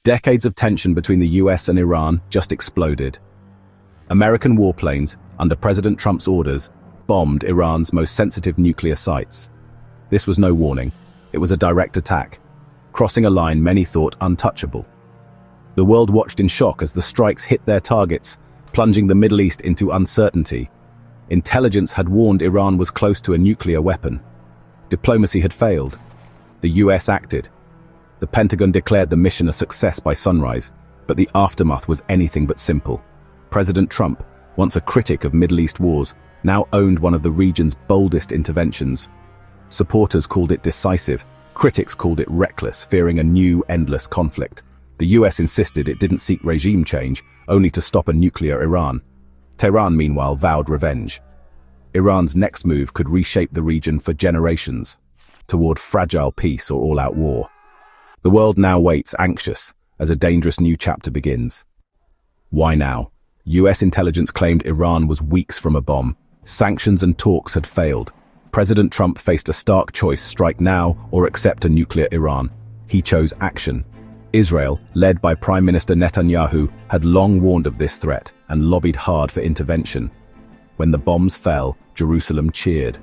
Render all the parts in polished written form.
Decades of tension between the US and Iran just exploded. American warplanes, under President Trump's orders, bombed Iran's most sensitive nuclear sites. This was no warning. It was a direct attack, crossing a line many thought untouchable. The world watched in shock as the strikes hit their targets, plunging the Middle East into uncertainty. Intelligence had warned Iran was close to a nuclear weapon. Diplomacy had failed. The US acted. The Pentagon declared the mission a success by sunrise, but the aftermath was anything but simple. President Trump, once a critic of Middle East wars, now owned one of the region's boldest interventions. Supporters called it decisive, critics called it reckless, fearing a new, endless conflict. The US insisted it didn't seek regime change, only to stop a nuclear Iran. Tehran, meanwhile, vowed revenge. Iran's next move could reshape the region for generations, toward fragile peace or all-out war. The world now waits, anxious, as a dangerous new chapter begins. Why now? US intelligence claimed Iran was weeks from a bomb. Sanctions and talks had failed. President Trump faced a stark choice: strike now or accept a nuclear Iran. He chose action. Israel, led by Prime Minister Netanyahu, had long warned of this threat and lobbied hard for intervention. When the bombs fell, Jerusalem cheered.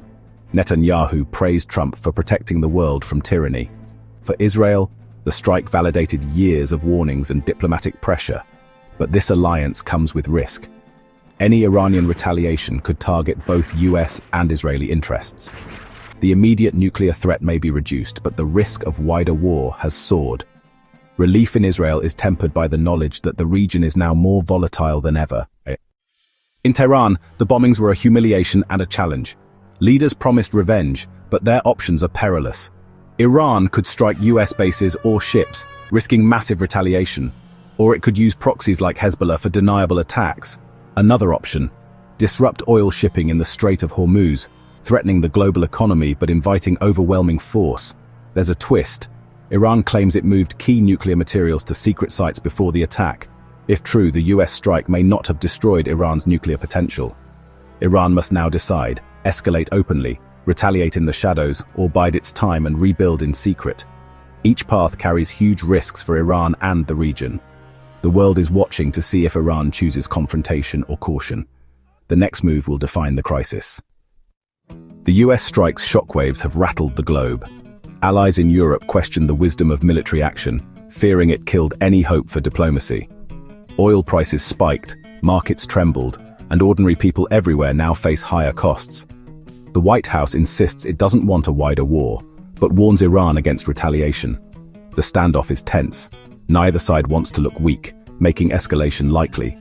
Netanyahu praised Trump for protecting the world from tyranny. For Israel, the strike validated years of warnings and diplomatic pressure. But this alliance comes with risk. Any Iranian retaliation could target both US and Israeli interests. The immediate nuclear threat may be reduced, but the risk of wider war has soared. Relief in Israel is tempered by the knowledge that the region is now more volatile than ever. In Tehran, the bombings were a humiliation and a challenge. Leaders promised revenge, but their options are perilous. Iran could strike US bases or ships, risking massive retaliation. Or it could use proxies like Hezbollah for deniable attacks. Another option: disrupt oil shipping in the Strait of Hormuz, threatening the global economy but inviting overwhelming force. There's a twist. Iran claims it moved key nuclear materials to secret sites before the attack. If true, the US strike may not have destroyed Iran's nuclear potential. Iran must now decide: escalate openly, retaliate in the shadows, or bide its time and rebuild in secret. Each path carries huge risks for Iran and the region. The world is watching to see if Iran chooses confrontation or caution. The next move will define the crisis. The US strike's shockwaves have rattled the globe. Allies in Europe questioned the wisdom of military action, fearing it killed any hope for diplomacy. Oil prices spiked, markets trembled, and ordinary people everywhere now face higher costs. The White House insists it doesn't want a wider war, but warns Iran against retaliation. The standoff is tense. Neither side wants to look weak, making escalation likely.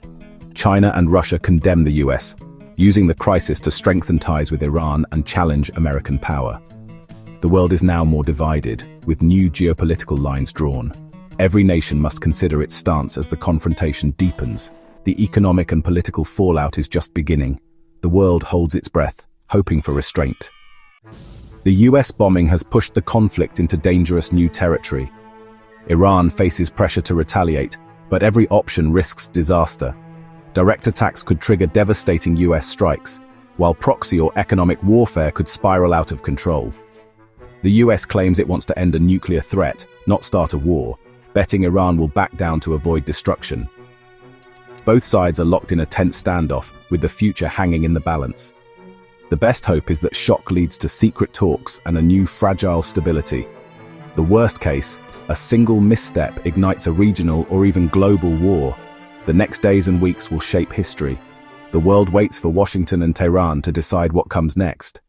China and Russia condemn the US, using the crisis to strengthen ties with Iran and challenge American power. The world is now more divided, with new geopolitical lines drawn. Every nation must consider its stance as the confrontation deepens. The economic and political fallout is just beginning. The world holds its breath, hoping for restraint. The US bombing has pushed the conflict into dangerous new territory. Iran faces pressure to retaliate, but every option risks disaster. Direct attacks could trigger devastating US strikes, while proxy or economic warfare could spiral out of control. The US claims it wants to end a nuclear threat, not start a war, betting Iran will back down to avoid destruction. Both sides are locked in a tense standoff, with the future hanging in the balance. The best hope is that shock leads to secret talks and a new fragile stability. The worst case: a single misstep ignites a regional or even global war. The next days and weeks will shape history. The world waits for Washington and Tehran to decide what comes next.